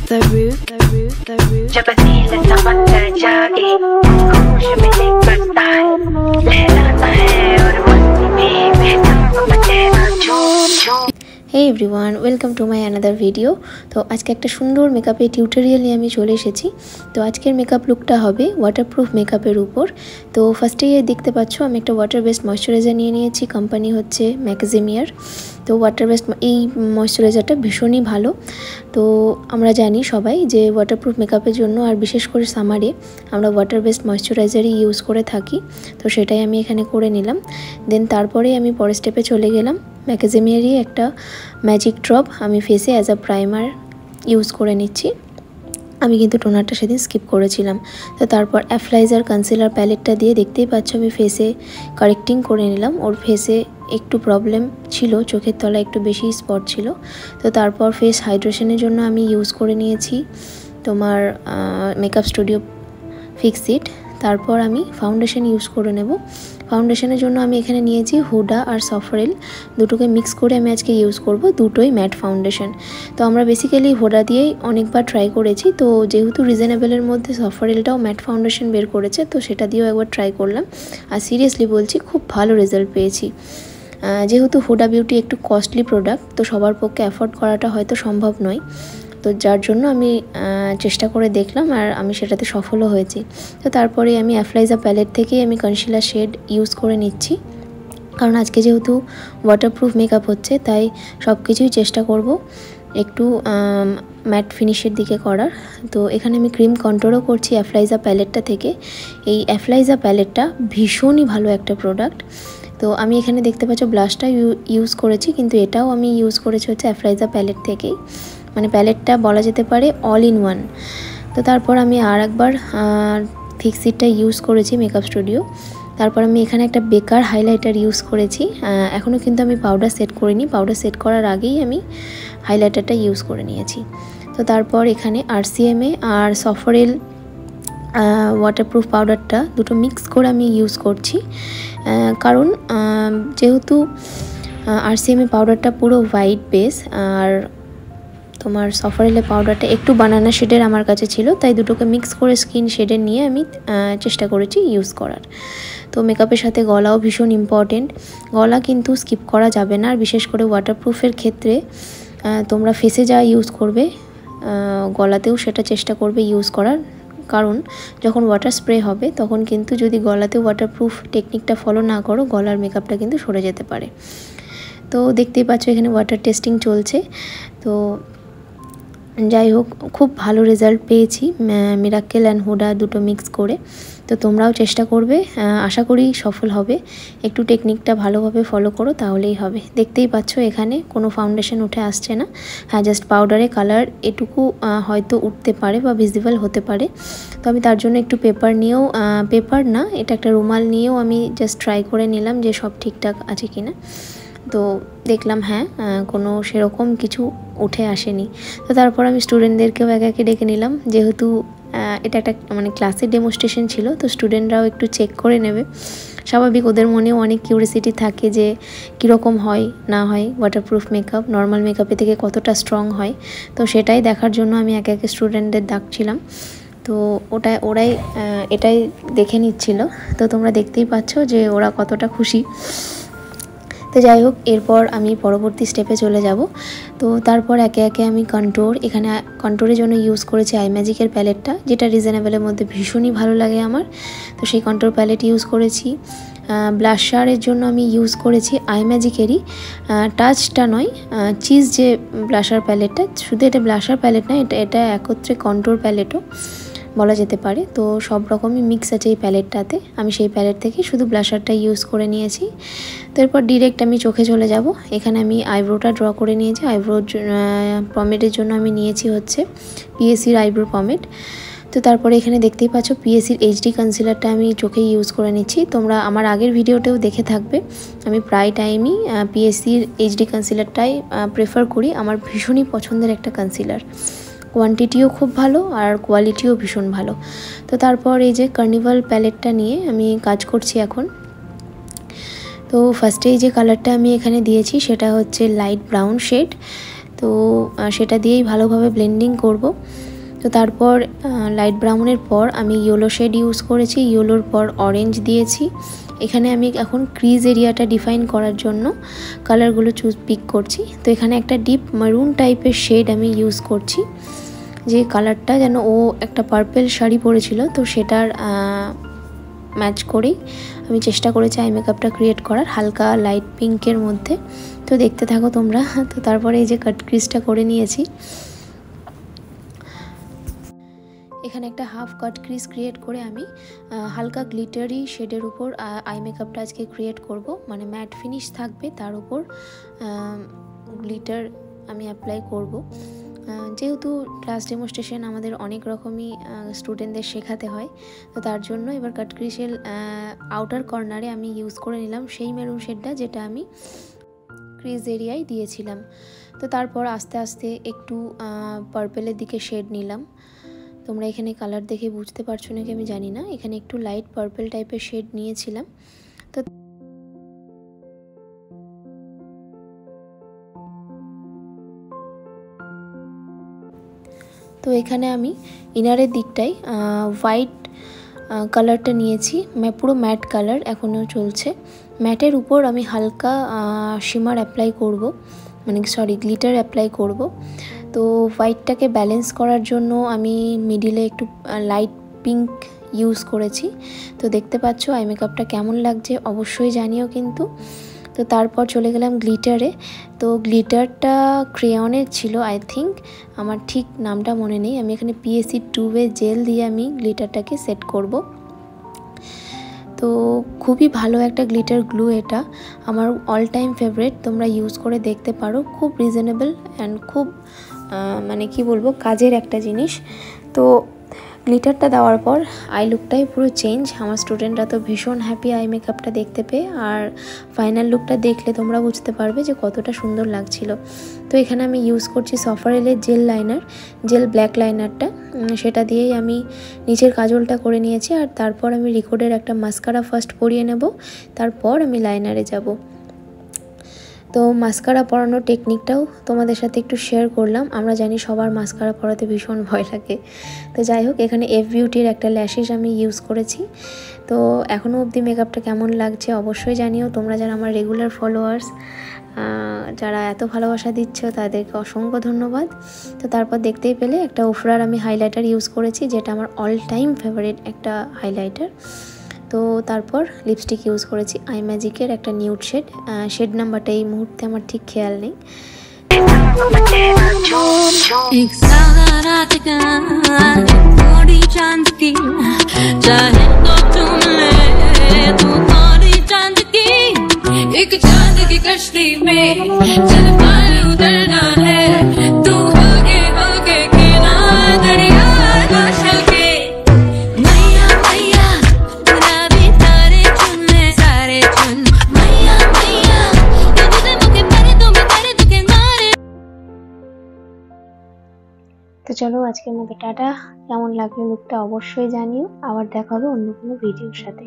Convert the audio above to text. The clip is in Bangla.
The roof, the roof, the roof. जब दिल समंदर जागे होश में एक बरसात लहराता है और मस्ती में बहता बचेगा झूम झूम। Hey everyone, welcome to my another video. তো আজকে একটা সুন্দর মেকআপের টিউটোরিয়াল নিয়ে আমি চলে এসেছি। তো আজকের মেকআপ লুকটা হবে ওয়াটারপ্রুফ মেকআপের উপর। তো ফার্স্টেই দেখতে পাচ্ছ আমি একটা ওয়াটার বেসড ময়শ্চারাইজার নিয়ে নিয়েছি। কোম্পানি হচ্ছে ম্যাক্সিমিয়ার। তো ওয়াটার বেসড এই ময়শ্চারাইজারটা ভীষণই ভালো। তো আমরা জানি সবাই যে ওয়াটারপ্রুফ মেকআপের জন্য আর বিশেষ করে সামারে আমরা ওয়াটার বেসড ময়শ্চারাইজারই ইউজ করে থাকি। তো সেটাই আমি এখানে করে নিলাম। দেন তারপরে আমি পরের স্টেপে চলে গেলাম। ম্যাক্সিমিয়ারই একটা ম্যাজিক ড্রপ আমি ফেসে অ্যাজ আ প্রাইমার ইউজ করে নিচ্ছি। আমি কিন্তু টোনারটা সেদিন স্কিপ করেছিলাম। তো তারপর অ্যাপ্লাইজার কনসিলার প্যালেটটা দিয়ে দেখতেই পাচ্ছ আমি ফেসে কারেক্টিং করে নিলাম। ওর ফেসে একটু প্রবলেম ছিল, চোখের তলায় একটু বেশি স্পট ছিল। তো তারপর ফেস হাইড্রেশনের জন্য আমি ইউজ করে নিয়েছি তোমার মেকআপ স্টুডিও ফিক্স ইট। তারপর আমি ফাউন্ডেশন ইউজ করে নেব। ফাউন্ডেশনের জন্য আমি এখানে নিয়েছি হুডা আর সফরেল, দুটোকে মিক্স করে আমি আজকে ইউজ করব। দুটোই ম্যাট ফাউন্ডেশন। তো আমরা বেসিক্যালি হুডা দিয়েই অনেকবার ট্রাই করেছি। তো যেহেতু রিজনেবলের মধ্যে সফরেলটাও ম্যাট ফাউন্ডেশন বের করেছে, তো সেটা দিয়েও একবার ট্রাই করলাম। আর সিরিয়াসলি বলছি খুব ভালো রেজাল্ট পেয়েছি। যেহেতু হুডা বিউটি একটু কস্টলি প্রোডাক্ট, তো সবার পক্ষে অ্যাফোর্ড করাটা হয়তো সম্ভব নয়। তো যার জন্য আমি চেষ্টা করে দেখলাম আর আমি সেটাতে সফলও হয়েছি। তো তারপরে আমি অ্যাপ্লাইজার প্যালেট থেকেই আমি কনসিলার শেড ইউজ করে নিচ্ছি, কারণ আজকে যেহেতু ওয়াটারপ্রুফ মেকআপ হচ্ছে তাই সব কিছুই চেষ্টা করব একটু ম্যাট ফিনিশের দিকে করার। তো এখানে আমি ক্রিম কন্ট্রোলও করছি অ্যাপ্লাইজার প্যালেটটা থেকে। এই অ্যাপ্লাইজার প্যালেটটা ভীষণই ভালো একটা প্রোডাক্ট। তো আমি এখানে দেখতে পাচ্ছ ব্লাশটা ইউজ করেছি, কিন্তু এটাও আমি ইউজ করেছি হচ্ছে অ্যাপ্লাইজার প্যালেট থেকেই। মানে প্যালেটটা বলা যেতে পারে অল ইন ওয়ান। তো তারপর আমি আর একবার ফিক্সিটটা ইউজ করেছি মেকআপ স্টুডিও। তারপর আমি এখানে একটা বেকার হাইলাইটার ইউজ করেছি। এখনও কিন্তু আমি পাউডার সেট করিনি। পাউডার সেট করার আগেই আমি হাইলাইটারটা ইউজ করে নিয়েছি। তো তারপর এখানে আরসিএমএ আর সফরেল ওয়াটারপ্রুফ পাউডারটা দুটো মিক্স করে আমি ইউজ করছি। কারণ যেহেতু আরসিএমএ পাউডারটা পুরো হোয়াইট বেস আর তোমার সফরেলের পাউডারটা একটু বানানা শেডের আমার কাছে ছিল, তাই দুটোকে মিক্স করে স্কিন শেডের নিয়ে আমি চেষ্টা করেছি ইউজ করার। তো মেকআপের সাথে গলাও ভীষণ ইম্পর্টেন্ট। গলা কিন্তু স্কিপ করা যাবে না। আর বিশেষ করে ওয়াটারপ্রুফের ক্ষেত্রে তোমরা ফেসে যা ইউজ করবে গলাতেও সেটা চেষ্টা করবে ইউজ করার। কারণ যখন ওয়াটার স্প্রে হবে তখন কিন্তু যদি গলাতে ওয়াটারপ্রুফ টেকনিকটা ফলো না করো, গলার মেকআপটা কিন্তু সরে যেতে পারে। তো দেখতেই পাচ্ছ এখানে ওয়াটার টেস্টিং চলছে। তো যাই হোক, খুব ভালো রেজাল্ট পেয়েছি মিরাকেল অ্যান্ড হুডা দুটো মিক্স করে। তো তোমরাও চেষ্টা করবে, আশা করি সফল হবে। একটু টেকনিকটা ভালোভাবে ফলো করো তাহলেই হবে। দেখতেই পাচ্ছ এখানে কোনো ফাউন্ডেশন উঠে আসছে না। হ্যাঁ, জাস্ট পাউডারে কালার এটুকু হয়তো উঠতে পারে বা ভিজিবল হতে পারে। তো আমি তার জন্য একটু পেপার নিয়েও, পেপার না, এটা একটা রুমাল নিয়েও আমি জাস্ট ট্রাই করে নিলাম যে সব ঠিকঠাক আছে কি না। তো দেখলাম হ্যাঁ, কোনো সেরকম কিছু উঠে আসেনি। তো তারপর আমি স্টুডেন্টদেরকেও একে একে ডেকে নিলাম। যেহেতু এটা একটা মানে ক্লাসের ডেমনস্ট্রেশন ছিল, তো স্টুডেন্টরাও একটু চেক করে নেবে। স্বাভাবিক, ওদের মনেও অনেক কিউরিয়াসিটি থাকে যে কীরকম হয় না হয় ওয়াটারপ্রুফ মেকআপ নর্মাল মেকআপের থেকে কতটা স্ট্রং হয়। তো সেটাই দেখার জন্য আমি একে একে স্টুডেন্টদের ডাকছিলাম। তো ওরাই এটাই দেখে নিচ্ছিল। তো তোমরা দেখতেই পাচ্ছ যে ওরা কতটা খুশি। তো যাই হোক, এরপর আমি পরবর্তী স্টেপে চলে যাব। তো তারপর একে একে আমি কন্ট্রোর, এখানে কন্ট্রোরের জন্য ইউজ করেছি আই ম্যাজিকের প্যালেটটা, যেটা রিজনেবলের মধ্যে ভীষণই ভালো লাগে আমার। তো সেই কন্ট্রোর প্যালেট ইউজ করেছি। ব্লাশারের জন্য আমি ইউজ করেছি আই ম্যাজিকেরই টাচটা নয়, চিজ যে ব্লাশার প্যালেটটা, শুধু এটা ব্লাশার প্যালেট না, এটা একত্রে কন্ট্রোর প্যালেটও বলা যেতে পারে। তো সব রকমই মিক্স আছে এই প্যালেটটাতে। আমি সেই প্যালেট থেকে শুধু ব্লাশারটা ইউজ করে নিয়েছি। তো এরপর ডিরেক্ট আমি চোখে চলে যাব। এখানে আমি আইব্রোটা ড্র করে নিয়েছি। আইব্রো পমেডের জন্য আমি নিয়েছি হচ্ছে পিএসির আইব্রো পমেড। তো তারপরে এখানে দেখতেই পাচ্ছ পিএসির এইচডি কনসিলারটা আমি চোখে ইউজ করে নিচ্ছি। তোমরা আমার আগের ভিডিওতেও দেখে থাকবে, আমি প্রায় টাইমই পিএসির এইচডি কনসিলারটাই প্রেফার করি। আমার ভীষণই পছন্দের একটা কনসিলার, কোয়ান্টিটিও খুব ভালো আর কোয়ালিটিও ভীষণ ভালো। তো তারপর এই যে কার্নিভাল প্যালেটটা নিয়ে আমি কাজ করছি এখন। তো ফার্স্টেই যে কালারটা আমি এখানে দিয়েছি সেটা হচ্ছে লাইট ব্রাউন শেড। তো সেটা দিয়েই ভালোভাবে ব্লেন্ডিং করব। তো তারপর লাইট ব্রাউনের পর আমি ইয়েলো শেড ইউজ করেছি, ইয়েলোর পর অরেঞ্জ দিয়েছি। এখানে আমি এখন ক্রিজ এরিয়াটা ডিফাইন করার জন্য কালারগুলো পিক করছি। তো এখানে একটা ডিপ মারুন টাইপের শেড আমি ইউজ করছি, যে কালারটা যেন ও একটা পার্পেল শাড়ি পরেছিল, তো সেটার ম্যাচ করেই আমি চেষ্টা করেছি আই মেকআপটা ক্রিয়েট করার হালকা লাইট পিঙ্কের মধ্যে। তো দেখতে থাকো তোমরা। তো তারপরে এই যে কাট ক্রিজটা করে নিয়েছি। এখানে একটা হাফ কাট ক্রিজ ক্রিয়েট করে আমি হালকা গ্লিটারি শেডের উপর আই মেকআপটা আজকে ক্রিয়েট করব, মানে ম্যাট ফিনিশ থাকবে, তার উপর গ্লিটার আমি অ্যাপ্লাই করব। যেহেতু ক্লাস ডেমোস্ট্রেশন আমাদের অনেক রকমই স্টুডেন্টদের শেখাতে হয়, তো তার জন্য এবার কাট ক্রিজের আউটার কর্নারে আমি ইউজ করে নিলাম সেই মেরুন শেডটা যেটা আমি ক্রিজ এরিয়ায় দিয়েছিলাম। তো তারপর আস্তে আস্তে একটু পার্পেলের দিকে শেড নিলাম। তোমরা এখানে কালার দেখে বুঝতে পারছো নাকি আমি জানি না, এখানে একটু লাইট পার্পল টাইপের শেড নিয়েছিলাম। তো এখানে আমি ইনারের দিকটাই হোয়াইট কালারটা নিয়েছি, পুরো ম্যাট কালার এখনও চলছে। ম্যাটের উপর আমি হালকা শিমার অ্যাপ্লাই করব, মানে গ্লিটার অ্যাপ্লাই করব। তো হোয়াইটটাকে ব্যালেন্স করার জন্য আমি মিডিলে একটু লাইট পিঙ্ক ইউজ করেছি। তো দেখতে পাচ্ছ আই মেকআপটা কেমন লাগছে অবশ্যই জানিও কিন্তু। তো তারপর চলে গেলাম গ্লিটারে। তো গ্লিটারটা ক্রেয়নের ছিল আই থিঙ্ক, আমার ঠিক নামটা মনে নেই। আমি এখানে PSC 2 জেল দিয়ে আমি গ্লিটারটাকে সেট করব। তো খুবই ভালো একটা গ্লিটার গ্লু, এটা আমার অল টাইম ফেভারিট, তোমরা ইউজ করে দেখতে পারো। খুব রিজনেবল অ্যান্ড খুব মানে কি বলবো কাজের একটা জিনিস। তো গ্লিটারটা দেওয়ার পর আই লুকটাই পুরো চেঞ্জ। আমার স্টুডেন্টরা তো ভীষণ হ্যাপি আই মেকআপটা দেখতে পেয়ে, আর ফাইনাল লুকটা দেখলে তোমরা বুঝতে পারবে যে কতটা সুন্দর লাগছিল। তো এখানে আমি ইউজ করছি সফারেলের জেল ব্ল্যাক লাইনারটা, সেটা দিয়েই আমি নিচের কাজলটা করে নিয়েছি। আর তারপর আমি রিকোডের একটা মাস্কারা ফার্স্ট পরিয়ে নেব, তারপর আমি লাইনারে যাব। তো মাস্কারা পরানোর টেকনিকটাও তোমাদের সাথে একটু শেয়ার করলাম। আমরা জানি সবার মাস্কারা পরাতে ভীষণ ভয় লাগে, তো যাই হোক এখানে এফ বিউটির একটা ল্যাশেস আমি ইউজ করেছি। তো এখনও অবধি মেকআপটা কেমন লাগছে অবশ্যই জানিও তোমরা, যারা আমার রেগুলার ফলোয়ার্স, যারা এত ভালোবাসা দিচ্ছ তাদেরকে অসংখ্য ধন্যবাদ। তো তারপর দেখতেই পেলে একটা ওফরার আমি হাইলাইটার ইউজ করেছি, যেটা আমার অল টাইম ফেভারিট একটা হাইলাইটার। তো তারপর লিপস্টিক ইউজ করেছি আই ম্যাজিকের একটা নিউড শেড নাম্বারটা এই মুহূর্তে আমার ঠিক খেয়াল নেই। তো চলো আজকের মতো টাটা। কেমন লাগলো লুকটা অবশ্যই জানিও, আবার দেখা হবে অন্য কোনো ভিডিওর সাথে।